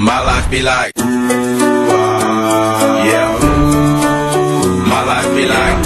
My life be like, yeah. My life be like.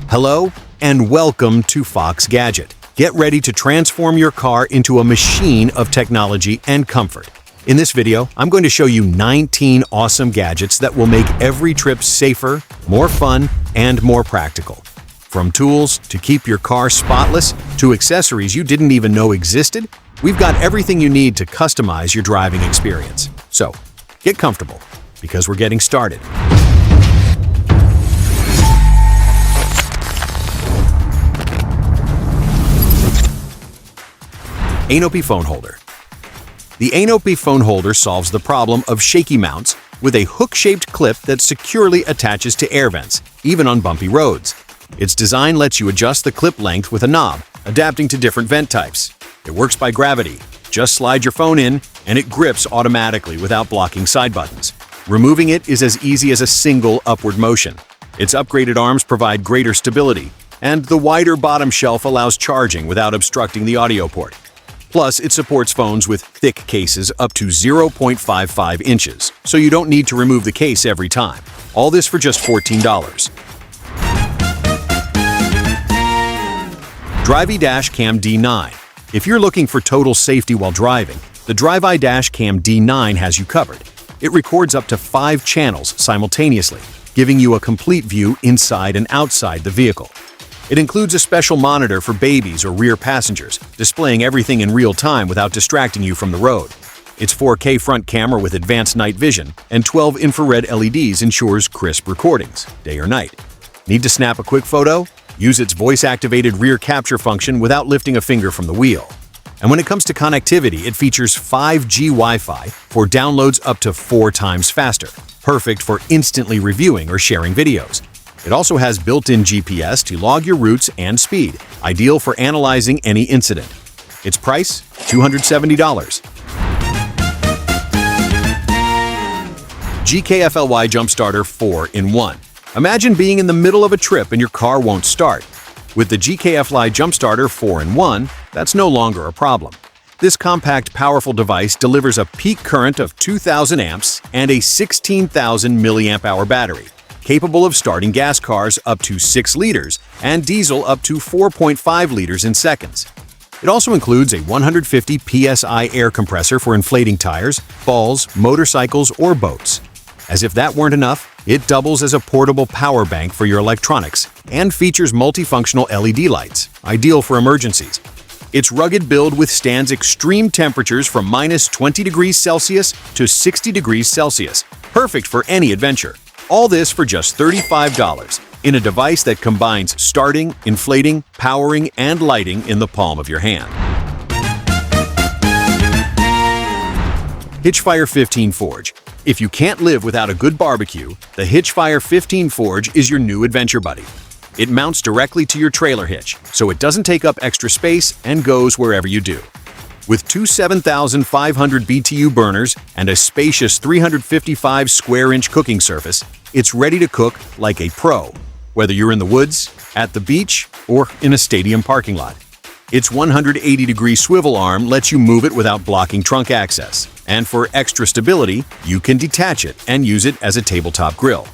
Hello and welcome to Fox Gadget. Get ready to transform your car into a machine of technology and comfort. In this video, I'm going to show you 19 awesome gadgets that will make every trip safer, more fun, and more practical. From tools to keep your car spotless to accessories you didn't even know existed, we've got everything you need to customize your driving experience. So, get comfortable, because we're getting started. Anopy Phone Holder. The Anopy Phone Holder solves the problem of shaky mounts with a hook-shaped clip that securely attaches to air vents, even on bumpy roads. Its design lets you adjust the clip length with a knob, adapting to different vent types. It works by gravity. Just slide your phone in, and it grips automatically without blocking side buttons. Removing it is as easy as a single upward motion. Its upgraded arms provide greater stability, and the wider bottom shelf allows charging without obstructing the audio port. Plus, it supports phones with thick cases up to 0.55 inches, so you don't need to remove the case every time. All this for just $14. Drive-i Dashcam D9. If you're looking for total safety while driving, the Drive-i Dashcam D9 has you covered. It records up to 5 channels simultaneously, giving you a complete view inside and outside the vehicle. It includes a special monitor for babies or rear passengers, displaying everything in real time without distracting you from the road. Its 4K front camera with advanced night vision and 12 infrared LEDs ensures crisp recordings, day or night. Need to snap a quick photo? Use its voice-activated rear capture function without lifting a finger from the wheel. And when it comes to connectivity, it features 5G Wi-Fi for downloads up to 4 times faster, perfect for instantly reviewing or sharing videos. It also has built-in GPS to log your routes and speed, ideal for analyzing any incident. Its price? $270. GKFI Jumpstarter 4-in-1. Imagine being in the middle of a trip and your car won't start. With the GKFI Jumpstarter 4-in-1, that's no longer a problem. This compact, powerful device delivers a peak current of 2,000 amps and a 16,000 milliamp-hour battery, capable of starting gas cars up to 6 liters and diesel up to 4.5 liters in seconds. It also includes a 150 psi air compressor for inflating tires, balls, motorcycles, or boats. As if that weren't enough, it doubles as a portable power bank for your electronics and features multifunctional LED lights, ideal for emergencies. Its rugged build withstands extreme temperatures from -20 degrees Celsius to 60 degrees Celsius, perfect for any adventure. All this for just $35 in a device that combines starting, inflating, powering, and lighting in the palm of your hand. Hitchfire 15 Forge. If you can't live without a good barbecue, the Hitchfire 15 Forge is your new adventure buddy. It mounts directly to your trailer hitch, so it doesn't take up extra space and goes wherever you do. With two 7,500 BTU burners and a spacious 355 square-inch cooking surface, it's ready to cook like a pro, whether you're in the woods, at the beach, or in a stadium parking lot. Its 180-degree swivel arm lets you move it without blocking trunk access. And for extra stability, you can detach it and use it as a tabletop grill.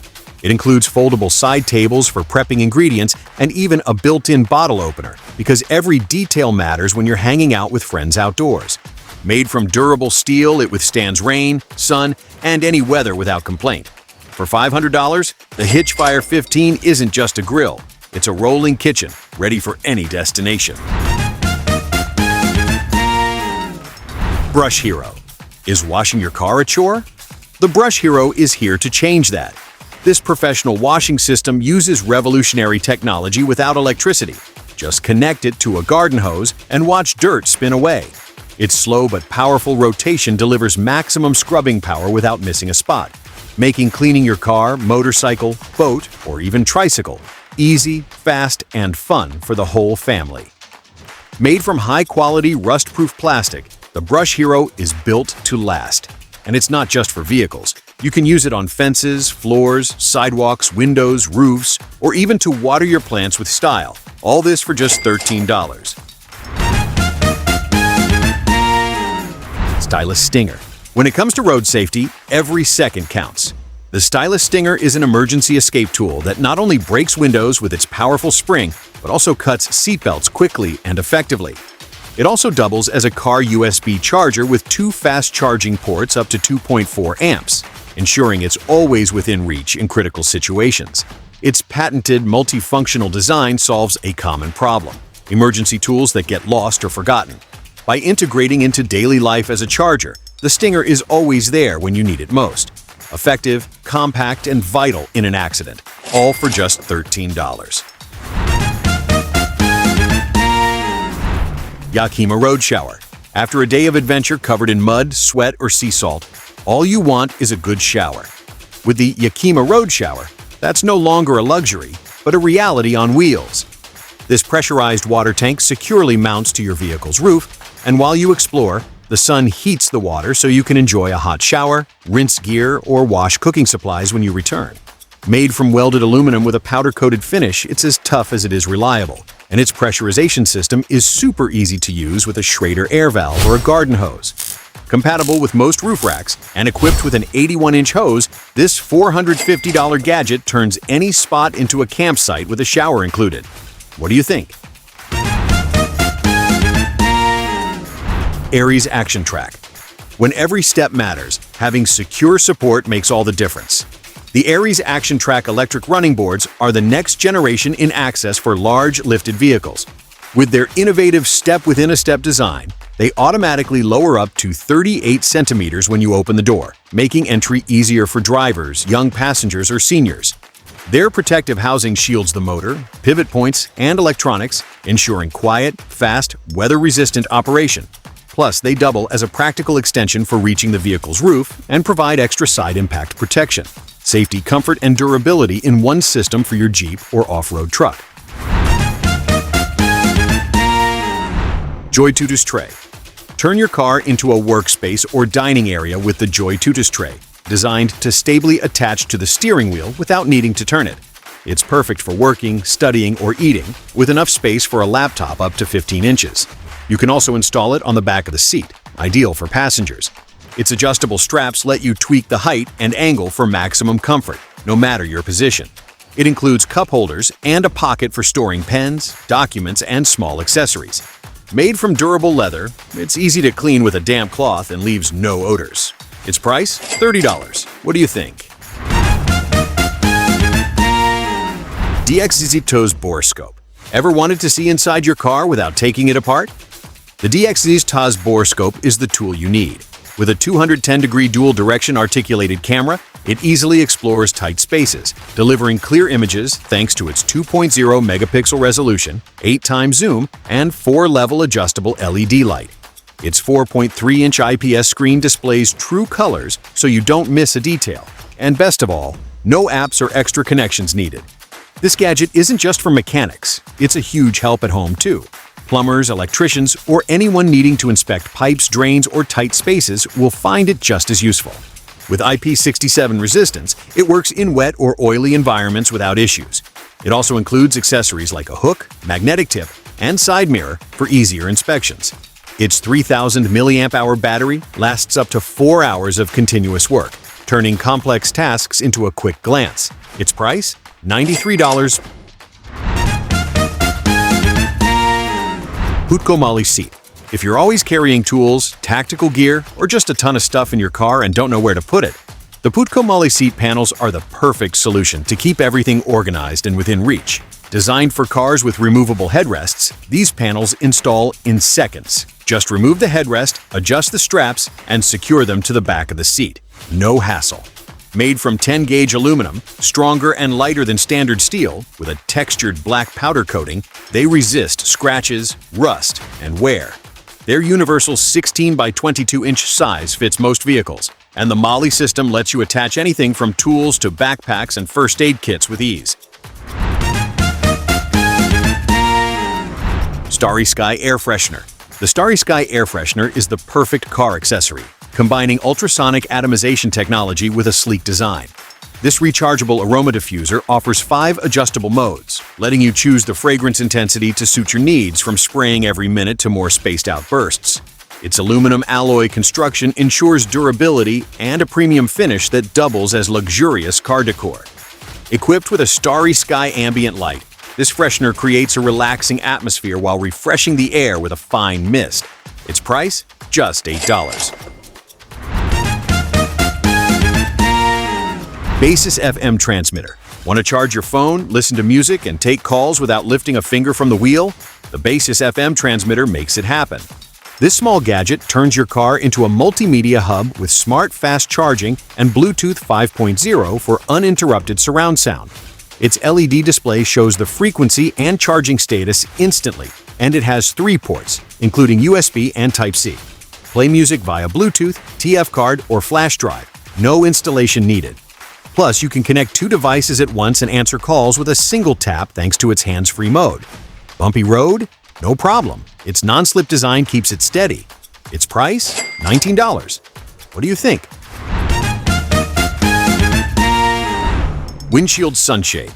It includes foldable side tables for prepping ingredients and even a built-in bottle opener, because every detail matters when you're hanging out with friends outdoors. Made from durable steel, it withstands rain, sun, and any weather without complaint. For $500, the Hitchfire 15 isn't just a grill. It's a rolling kitchen, ready for any destination. Brush Hero. Is washing your car a chore? The Brush Hero is here to change that. This professional washing system uses revolutionary technology without electricity. Just connect it to a garden hose and watch dirt spin away. Its slow but powerful rotation delivers maximum scrubbing power without missing a spot, making cleaning your car, motorcycle, boat, or even tricycle easy, fast, and fun for the whole family. Made from high-quality, rust-proof plastic, the Brush Hero is built to last. And it's not just for vehicles. You can use it on fences, floors, sidewalks, windows, roofs, or even to water your plants with style. All this for just $13. Stylus Stinger. When it comes to road safety, every second counts. The Stylus Stinger is an emergency escape tool that not only breaks windows with its powerful spring, but also cuts seatbelts quickly and effectively. It also doubles as a car USB charger with 2 fast charging ports up to 2.4 amps, ensuring it's always within reach in critical situations. Its patented multifunctional design solves a common problem: emergency tools that get lost or forgotten. By integrating into daily life as a charger, the Stinger is always there when you need it most. Effective, compact, and vital in an accident, all for just $13. Yakima Road Shower. After a day of adventure covered in mud, sweat, or sea salt, all you want is a good shower. With the Yakima Road Shower, that's no longer a luxury, but a reality on wheels. This pressurized water tank securely mounts to your vehicle's roof, and while you explore, the sun heats the water so you can enjoy a hot shower, rinse gear, or wash cooking supplies when you return. Made from welded aluminum with a powder-coated finish, it's as tough as it is reliable, and its pressurization system is super easy to use with a Schrader air valve or a garden hose. Compatible with most roof racks and equipped with an 81-inch hose, this $450 gadget turns any spot into a campsite with a shower included. What do you think? Aries Action Track. When every step matters, having secure support makes all the difference. The Aries Action Track electric running boards are the next generation in access for large lifted vehicles. With their innovative step-within-a-step design, they automatically lower up to 38 centimeters when you open the door, making entry easier for drivers, young passengers, or seniors. Their protective housing shields the motor, pivot points, and electronics, ensuring quiet, fast, weather-resistant operation. Plus, they double as a practical extension for reaching the vehicle's roof and provide extra side impact protection. Safety, comfort, and durability in one system for your Jeep or off-road truck. Joytutus Tray. Turn your car into a workspace or dining area with the Joytutus Tray, designed to stably attach to the steering wheel without needing to turn it. It's perfect for working, studying, or eating, with enough space for a laptop up to 15 inches. You can also install it on the back of the seat, ideal for passengers. Its adjustable straps let you tweak the height and angle for maximum comfort, no matter your position. It includes cup holders and a pocket for storing pens, documents, and small accessories. Made from durable leather, it's easy to clean with a damp cloth and leaves no odors. Its price? $30. What do you think? DXZ Tow Boroscope. Ever wanted to see inside your car without taking it apart? The DXZ TA Boroscope is the tool you need. With a 210-degree dual-direction articulated camera, it easily explores tight spaces, delivering clear images thanks to its 2.0 megapixel resolution, 8x zoom, and 4-level adjustable LED light. Its 4.3-inch IPS screen displays true colors so you don't miss a detail. And best of all, no apps or extra connections needed. This gadget isn't just for mechanics, it's a huge help at home too. Plumbers, electricians, or anyone needing to inspect pipes, drains, or tight spaces will find it just as useful. With IP67 resistance, it works in wet or oily environments without issues. It also includes accessories like a hook, magnetic tip, and side mirror for easier inspections. Its 3000 mAh battery lasts up to 4 hours of continuous work, turning complex tasks into a quick glance. Its price? $93. Putcomali Seat. If you're always carrying tools, tactical gear, or just a ton of stuff in your car and don't know where to put it, the Putcomali Seat panels are the perfect solution to keep everything organized and within reach. Designed for cars with removable headrests, these panels install in seconds. Just remove the headrest, adjust the straps, and secure them to the back of the seat. No hassle. Made from 10-gauge aluminum, stronger and lighter than standard steel, with a textured black powder coating, they resist scratches, rust, and wear. Their universal 16 by 22-inch size fits most vehicles, and the Mali system lets you attach anything from tools to backpacks and first aid kits with ease. Sky Air Freshener. The Sky Air Freshener is the perfect car accessory, combining ultrasonic atomization technology with a sleek design. This rechargeable aroma diffuser offers 5 adjustable modes, letting you choose the fragrance intensity to suit your needs, from spraying every minute to more spaced-out bursts. Its aluminum alloy construction ensures durability and a premium finish that doubles as luxurious car decor. Equipped with a starry sky ambient light, this freshener creates a relaxing atmosphere while refreshing the air with a fine mist. Its price? Just $8. Basis FM transmitter. Want to charge your phone, listen to music, and take calls without lifting a finger from the wheel? The Basis FM transmitter makes it happen. This small gadget turns your car into a multimedia hub with smart fast charging and Bluetooth 5.0 for uninterrupted surround sound. Its LED display shows the frequency and charging status instantly, and it has 3 ports, including USB and Type-C. Play music via Bluetooth, TF card, or flash drive. No installation needed. Plus, you can connect 2 devices at once and answer calls with a single tap thanks to its hands-free mode. Bumpy road? No problem. Its non-slip design keeps it steady. Its price? $19. What do you think? Windshield Sun Shade.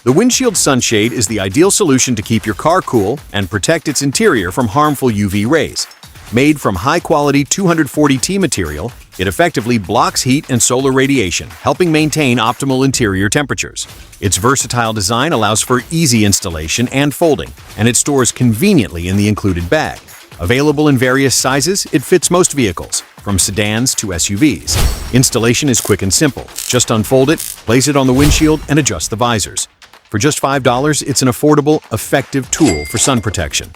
The Windshield Sun Shade is the ideal solution to keep your car cool and protect its interior from harmful UV rays. Made from high-quality 240T material, it effectively blocks heat and solar radiation, helping maintain optimal interior temperatures. Its versatile design allows for easy installation and folding, and it stores conveniently in the included bag. Available in various sizes, it fits most vehicles, from sedans to SUVs. Installation is quick and simple. Just unfold it, place it on the windshield, and adjust the visors. For just $5, it's an affordable, effective tool for sun protection.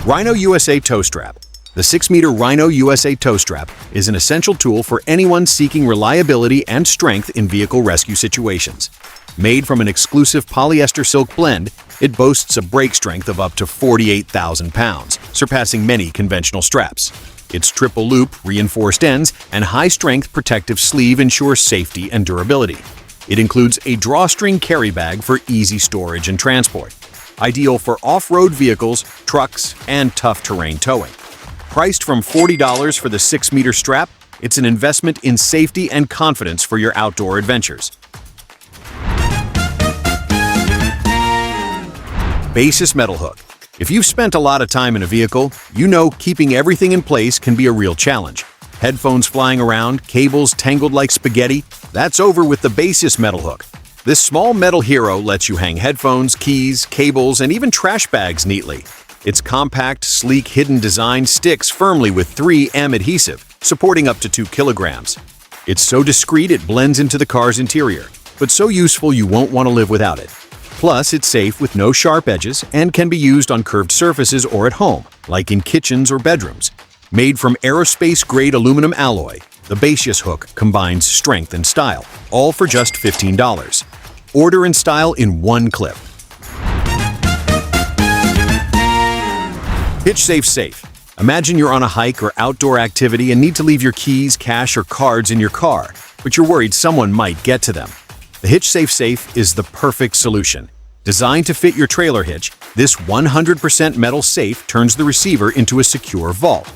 Rhino USA Tow Strap. The 6-meter Rhino USA Tow Strap is an essential tool for anyone seeking reliability and strength in vehicle rescue situations. Made from an exclusive polyester silk blend, it boasts a brake strength of up to 48,000 pounds, surpassing many conventional straps. Its triple-loop, reinforced ends, and high-strength protective sleeve ensure safety and durability. It includes a drawstring carry bag for easy storage and transport. Ideal for off-road vehicles, trucks, and tough terrain towing. Priced from $40 for the 6-meter strap, it's an investment in safety and confidence for your outdoor adventures. Basis Metal Hook. If you've spent a lot of time in a vehicle, you know keeping everything in place can be a real challenge. Headphones flying around, cables tangled like spaghetti, that's over with the Basis Metal Hook. This small metal hero lets you hang headphones, keys, cables, and even trash bags neatly. Its compact, sleek, hidden design sticks firmly with 3M adhesive, supporting up to 2 kilograms. It's so discreet it blends into the car's interior, but so useful you won't want to live without it. Plus, it's safe with no sharp edges and can be used on curved surfaces or at home, like in kitchens or bedrooms. Made from aerospace-grade aluminum alloy, the Basis hook combines strength and style, all for just $15. Order and style in one clip. Hitch Safe. Imagine you're on a hike or outdoor activity and need to leave your keys, cash, or cards in your car, but you're worried someone might get to them. The Hitch Safe is the perfect solution. Designed to fit your trailer hitch, this 100% metal safe turns the receiver into a secure vault.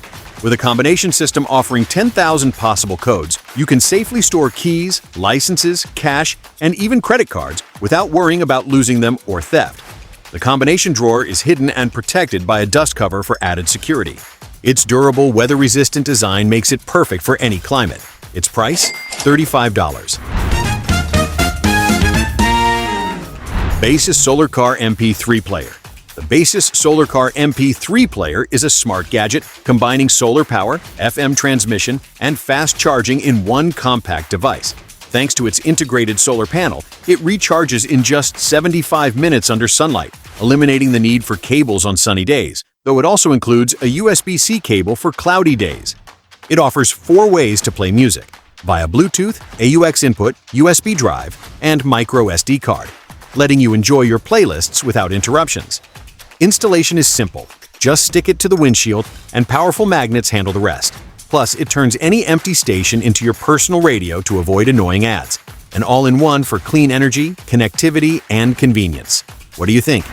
With a combination system offering 10,000 possible codes, you can safely store keys, licenses, cash, and even credit cards without worrying about losing them or theft. The combination drawer is hidden and protected by a dust cover for added security. Its durable, weather-resistant design makes it perfect for any climate. Its price? $35. Basis Solar Car MP3 Player. The Basis Solar Car MP3 Player is a smart gadget combining solar power, FM transmission, and fast charging in one compact device. Thanks to its integrated solar panel, it recharges in just 75 minutes under sunlight, eliminating the need for cables on sunny days, though it also includes a USB-C cable for cloudy days. It offers 4 ways to play music: via Bluetooth, AUX input, USB drive, and micro SD card, letting you enjoy your playlists without interruptions. Installation is simple. Just stick it to the windshield, and powerful magnets handle the rest. Plus, it turns any empty station into your personal radio to avoid annoying ads. An all-in-one for clean energy, connectivity, and convenience. What do you think?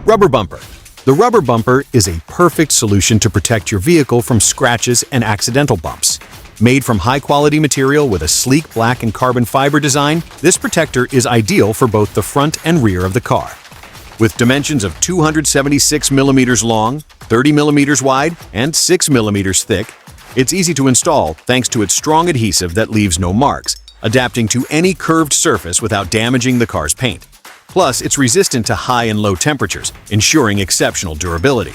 Rubber bumper. The rubber bumper is a perfect solution to protect your vehicle from scratches and accidental bumps. Made from high-quality material with a sleek black and carbon fiber design, this protector is ideal for both the front and rear of the car. With dimensions of 276 millimeters long, 30 millimeters wide, and 6 millimeters thick, it's easy to install thanks to its strong adhesive that leaves no marks, adapting to any curved surface without damaging the car's paint. Plus, it's resistant to high and low temperatures, ensuring exceptional durability.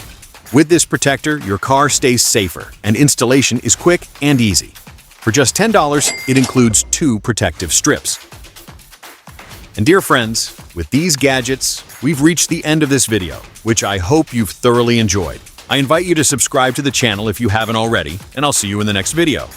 With this protector, your car stays safer, and installation is quick and easy. For just $10, it includes 2 protective strips. And dear friends, with these gadgets, we've reached the end of this video, which I hope you've thoroughly enjoyed. I invite you to subscribe to the channel if you haven't already, and I'll see you in the next video.